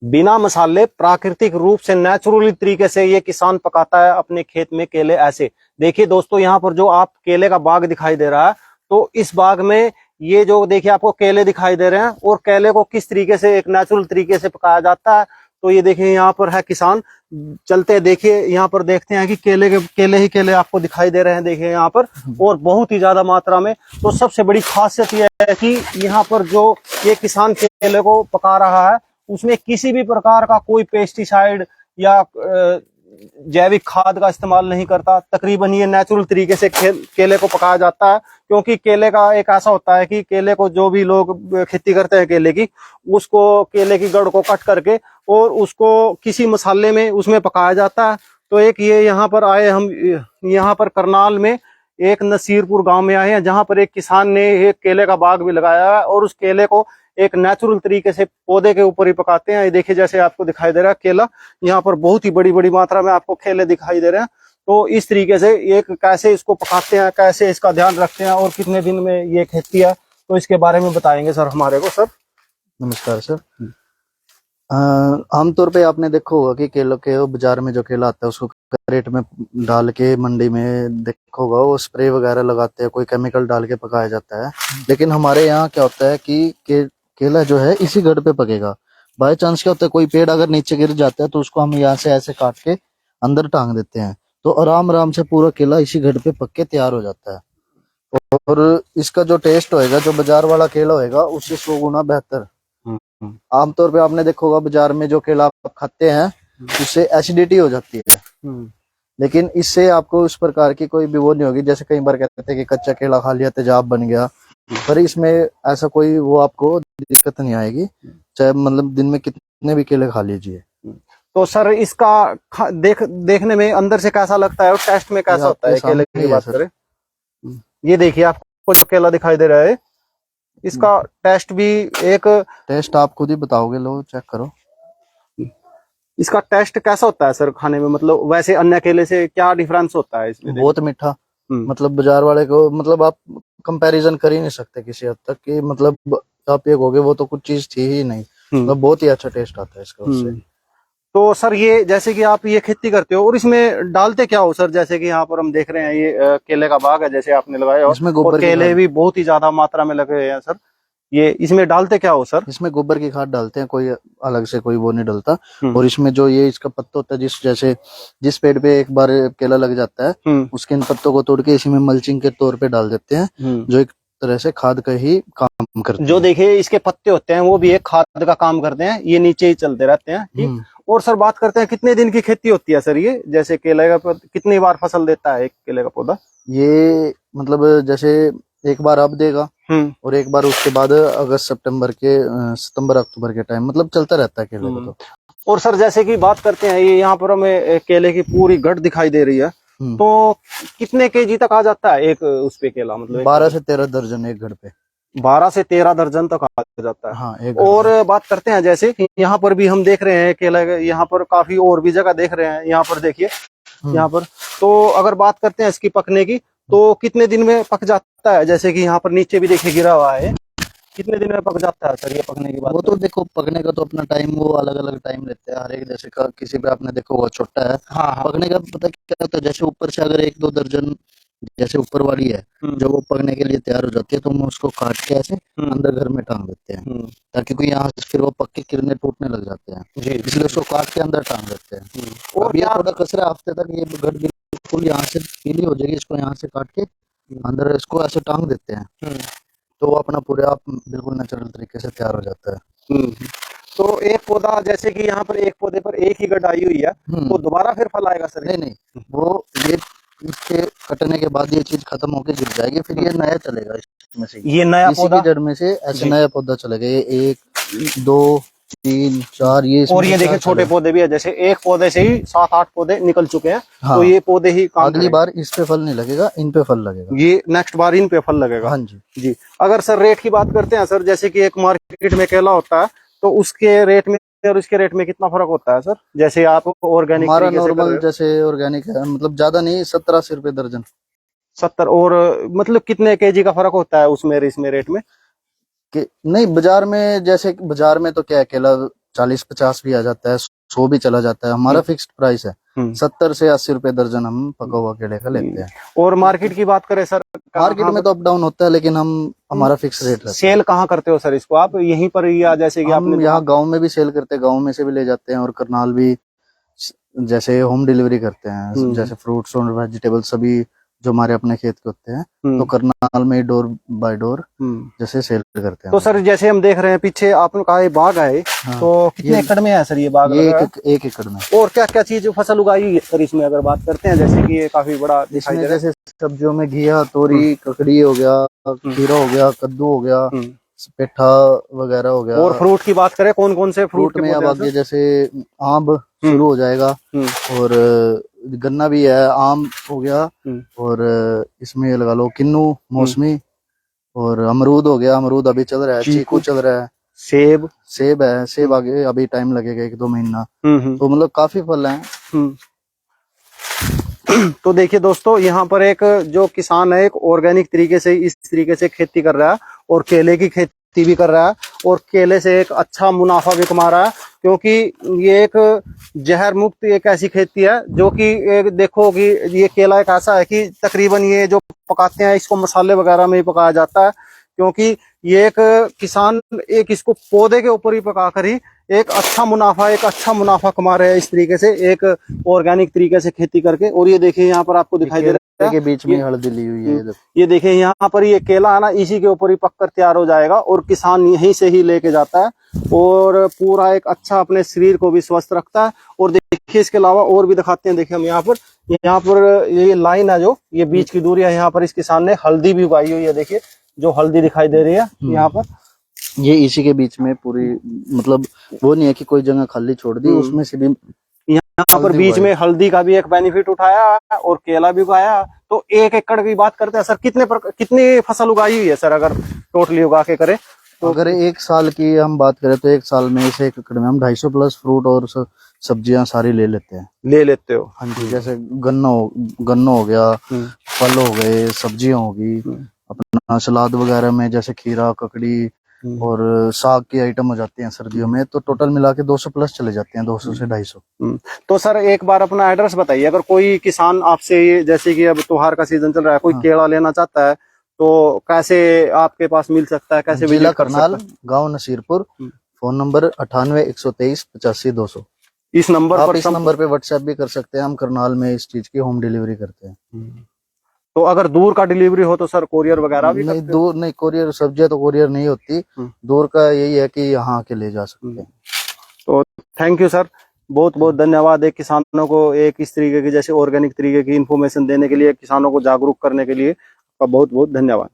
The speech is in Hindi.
बिना मसाले प्राकृतिक रूप से नेचुरली तरीके से ये किसान पकाता है अपने खेत में केले। ऐसे देखिए दोस्तों, यहाँ पर जो आप केले का बाग दिखाई दे रहा है, तो इस बाग में ये जो देखिए आपको केले दिखाई दे रहे हैं, और केले को किस तरीके से एक नेचुरल तरीके से पकाया जाता है। तो ये देखिए यहाँ पर है किसान चलते, देखिए यहाँ पर देखते हैं कि केले ही केले आपको दिखाई दे रहे हैं, देखिए यहाँ पर, और बहुत ही ज्यादा मात्रा में। तो सबसे बड़ी खासियत यह है कि यहाँ पर जो ये किसान केले को पका रहा है, उसमें किसी भी प्रकार का कोई पेस्टिसाइड या जैविक खाद का इस्तेमाल नहीं करता। तकरीबन ये नेचुरल तरीके से केले को पकाया जाता है, क्योंकि केले का एक ऐसा होता है कि केले को जो भी लोग खेती करते हैं केले की, उसको केले की गड़ को कट करके और उसको किसी मसाले में उसमें पकाया जाता है। तो एक ये यहाँ पर आए हम, यहाँ पर करनाल में एक नसीरपुर गांव में आए हैं, जहां पर एक किसान ने एक केले का बाग भी लगाया है, और उस केले को एक नेचुरल तरीके से पौधे के ऊपर ही पकाते हैं। ये देखिए जैसे आपको दिखाई दे रहा है केला, यहाँ पर बहुत ही बड़ी बड़ी मात्रा में आपको केले दिखाई दे रहे हैं। तो इस तरीके से एक कैसे इसको पकाते हैं, कैसे इसका ध्यान रखते हैं, और कितने दिन में ये खेती है, तो इसके बारे में बताएंगे सर हमारे को। सर नमस्कार सर। आमतौर पे आपने देखा होगा कि केलों के बाजार में जो केला आता है उसको क्रेट में डाल के मंडी में देखा होगा वो स्प्रे वगैरह लगाते हैं, कोई केमिकल डाल के पकाया जाता है। लेकिन हमारे यहाँ क्या होता है कि केला जो है इसी गढ़ पे पकेगा। बाय चांस क्या होता है, कोई पेड़ अगर नीचे गिर जाता है तो उसको हम यहाँ से ऐसे काट के अंदर टांग देते हैं, तो आराम आराम से पूरा केला इसी गढ़ पे पक के तैयार हो जाता है। और इसका जो टेस्ट होएगा, जो बाजार वाला केला होएगा उससे 100 गुना बेहतर। आमतौर पे आपने देखा होगा बाजार में जो केला आप खाते हैं उससे एसिडिटी हो जाती है, लेकिन इससे आपको उस प्रकार की कोई भी वो नहीं होगी। जैसे कई बार कहते हैं कि कच्चा केला खा लिया तेजाब बन गया, पर इसमें ऐसा कोई वो आपको दिक्कत नहीं आएगी, चाहे मतलब दिन में कितने भी केले खा लीजिए। तो सर इसका देखने में अंदर से कैसा लगता है और टेस्ट में कैसा होता है केले की बात करें? ये देखिए आपको जो केला दिखाई दे रहा है, इसका टेस्ट भी एक टेस्ट आप खुद ही बताओगे, लो चेक करो। इसका टेस्ट कैसा होता है सर खाने में? मतलब वैसे अन्य केले से क्या डिफरेंस होता है इसमें? बहुत मीठा, मतलब बाजार वाले को मतलब आप कंपैरिजन कर ही नहीं सकते किसी हद तक कि मतलब आप ये कहोगे वो तो कुछ चीज थी ही नहीं। मतलब बहुत ही अच्छा टेस्ट आता है इसका उससे। तो सर ये जैसे कि आप ये खेती करते हो और इसमें डालते क्या हो सर? जैसे कि यहाँ पर हम देख रहे हैं ये केले का बाग है जैसे आपने लगाया, और केले भी बहुत ही ज्यादा मात्रा में लगे हुए हैं सर। ये इसमें डालते क्या हो सर? इसमें गोबर की खाद डालते हैं, कोई अलग से कोई वो नहीं डलता। और इसमें जो ये इसका पत्ता होता है, जिस पेड़ पे एक बार केला लग जाता है उसके इन पत्तों को तोड़ के इसी में मल्चिंग के तौर पे डाल देते हैं, जो एक तरह से खाद का ही काम करते हैं। जो देखिए इसके पत्ते होते हैं वो भी एक खाद का काम करते हैं, ये नीचे ही चलते रहते हैं। ठीक। और सर बात करते हैं कितने दिन की खेती होती है सर ये? जैसे केले का कितनी बार फसल देता है एक केले का पौधा? ये मतलब जैसे एक बार अब देगा और एक बार उसके बाद अगस्त सितंबर अक्टूबर के टाइम, मतलब चलता रहता है केले का। तो और सर जैसे कि बात करते हैं ये यहाँ पर हमें केले की पूरी गढ़ दिखाई दे रही है, तो कितने केजी तक आ जाता है एक उस पे केला? मतलब 12 से 13 दर्जन एक गढ़ पे। 12 से 13 दर्जन तक आ जाता है। हाँ, और बात करते हैं जैसे यहाँ पर भी हम देख रहे हैं केला, यहाँ पर काफी और भी जगह देख रहे हैं, यहाँ पर देखिए यहाँ पर। तो अगर बात करते हैं इसकी पकने की, तो कितने दिन में पक जाता है? जैसे कि यहाँ पर नीचे भी देखिए गिरा हुआ है, कितने दिन में पक जाता है सर ये पकने की बात? वो तो देखो पकने का तो अपना टाइम वो अलग अलग टाइम रहता है हर एक। जैसे किसी पे आपने देखो वो छोटा है, हाँ। पकने का पता क्या होता है, जैसे ऊपर से अगर 1-2 दर्जन जैसे ऊपर वाली है जब वो पकने के लिए तैयार हो जाती है तो हम उसको काट के ऐसे अंदर घर में टांग देते हैं, ताकि कोई यहाँ से फिर वो पक के किरने टूटने लग जाते हैं, इसलिए उसको काट के अंदर टांग देते हैं। और ये थोड़ा कचरा हफ्ते तक ये गढ़ बिल्कुल यहाँ से पीली हो जाएगी, इसको यहाँ से काट के अंदर इसको ऐसे टांग देते हैं, तो वो अपना पूरे आप बिल्कुल नेचुरल तरीके से तैयार हो जाता है। तो एक पौधा जैसे कि यहाँ पर एक पौधे पर एक ही गढ़ आई हुई है, तो दोबारा फिर फल आएगा सर? नहीं, वो ये इसके कटने के बाद ये चीज खत्म होके गिर जाएगी, फिर ये नया चलेगा इसमें से, ये नया पौधा जड़ में से ऐसे नया पौधा चलेगा। ये 1 2 3 4 ये, और ये देखिए छोटे पौधे भी है, जैसे एक पौधे से ही 7-8 पौधे निकल चुके हैं। हाँ। तो ये पौधे ही अगली बार इस पे फल नहीं लगेगा, इन पे फल लगेगा, ये नेक्स्ट बार इन पे फल लगेगा। हाँ जी। अगर सर रेट की बात करते हैं सर, जैसे कि एक मार्केट में केला होता है तो उसके रेट में और इसके रेट में कितना फर्क होता है सर? जैसे आप ऑर्गेनिक, हमारा नॉर्मल जैसे ऑर्गेनिक है, मतलब ज्यादा नहीं, 70-80 रुपए दर्जन। 70? और मतलब कितने केजी का फर्क होता है उसमें इसमें रेट में? कि नहीं, बाजार में जैसे बाजार में तो क्या है, केला 40-50 भी आ जाता है, 100 भी चला जाता है। हमारा फिक्स्ड प्राइस है, 70 से 80 रुपए दर्जन हम पका हुआ केले का लेते हैं। और मार्केट की बात करें सर, मार्केट में तो अप डाउन होता है, लेकिन हमारा फिक्स रेट रहता है। सेल कहाँ करते हो सर इसको आप? यहीं पर, या जैसे कि हम आपने यहाँ गांव में भी सेल करते हैं, गांव में से भी ले जाते हैं, और करनाल भी जैसे होम डिलीवरी करते हैं। जैसे फ्रूट्स और वेजिटेबल सभी जो हमारे अपने खेत के होते हैं, तो करनाल में डोर बाय डोर जैसे सेल करते हैं। तो सर जैसे हम देख रहे हैं पीछे आपने कहा ये बाग है, हाँ, तो कितने एकड़ में है सर ये बाग? ये एक एकड़ में। और क्या क्या चीज फसल उगाई है सर इसमें अगर बात करते हैं? जैसे कि ये काफी बड़ा दिखाई दे रहा है। जैसे सब्जियों में घिया, तोरी, ककड़ी हो गया, खीरा हो गया, कद्दू हो गया, पेठा वगैरह हो गया। और फ्रूट की बात करें, कौन कौन से फ्रूट में अब आगे जैसे आम शुरू हो जाएगा, और गन्ना भी है, आम हो गया, और इसमें लगा लो किन्नू, मौसमी, और अमरूद हो गया, अमरूद अभी चल रहा है, चीकू चल रहा है, सेब है, सेब आगे अभी टाइम लगेगा 1-2 महीना। तो मतलब काफी फल हैं। तो देखिए दोस्तों, यहाँ पर एक जो किसान है, एक ऑर्गेनिक तरीके से इस तरीके से खेती कर रहा है, और केले की खेती भी कर रहा है, और केले से एक अच्छा मुनाफा भी कमा रहा है, क्योंकि ये एक जहर मुक्त एक ऐसी खेती है जो कि एक देखो कि ये केला एक ऐसा है कि तकरीबन ये जो पकाते हैं इसको मसाले वगैरह में ही पकाया जाता है, क्योंकि ये एक किसान एक इसको पौधे के ऊपर ही पका कर ही एक अच्छा मुनाफा कमा रहे हैं इस तरीके से, एक ऑर्गेनिक तरीके से खेती करके। और ये देखिए यहाँ पर आपको दिखाई दे रहा है के बीच में हल्दी ली हुई है। ये देखिए यहाँ पर ये केला है ना, इसी के ऊपर ही पककर तैयार हो जाएगा, और किसान यहीं से ही लेके जाता है, और पूरा एक अच्छा अपने शरीर को भी स्वस्थ रखता है। और देखिए इसके अलावा और भी दिखाते हैं। देखिए हम यहाँ पर ये लाइन है, जो ये बीच की दूरी है, यहाँ पर इस किसान ने हल्दी भी उगाई हुई है। देखिए जो हल्दी दिखाई दे रही है यहाँ पर, ये इसी के बीच में पूरी, मतलब वो नहीं है कि कोई जगह खाली छोड़ दी, उसमें से भी यहाँ पर बीच में हल्दी का भी एक बेनिफिट उठाया और केला भी उगाया। तो 1 एकड़ की बात करते हैं सर, कितनी फसल उगाई हुई है सर अगर टोटली उगा के करें तो? अगर 1 साल की हम बात करें तो 1 साल में इसे 1 एकड़ में हम 250 प्लस फ्रूट और सब्जियां सारी ले लेते हो। हाँ जी, जैसे गन्ना हो गया, फल हो गए, सब्जियां होगी, अपना सलाद वगैरह में जैसे खीरा, ककड़ी और साग की आइटम हो जाती हैं सर्दियों में, तो टोटल मिला के 200 प्लस चले जाते हैं, 200 से 250। तो सर एक बार अपना एड्रेस बताइए, अगर कोई किसान आपसे, ये जैसे कि अब त्योहार का सीजन चल रहा है, कोई केला लेना चाहता है तो कैसे आपके पास मिल सकता है? कैसे? जिला करनाल, गांव नसीरपुर, फोन नंबर 98-123-85-200। इस नंबर पे व्हाट्सएप भी कर सकते हैं। हम करनाल में इस चीज की होम डिलीवरी करते हैं। तो अगर दूर का डिलीवरी हो तो सर कोरियर वगैरह भी? नहीं, दूर नहीं, कोरियर सब्जियां तो कोरियर नहीं होती, दूर का यही है कि यहाँ के ले जा सकते हैं। तो थैंक यू सर, बहुत बहुत धन्यवाद। एक किसानों को एक इस तरीके की जैसे ऑर्गेनिक तरीके की इन्फॉर्मेशन देने के लिए, किसानों को जागरूक करने के लिए बहुत बहुत धन्यवाद।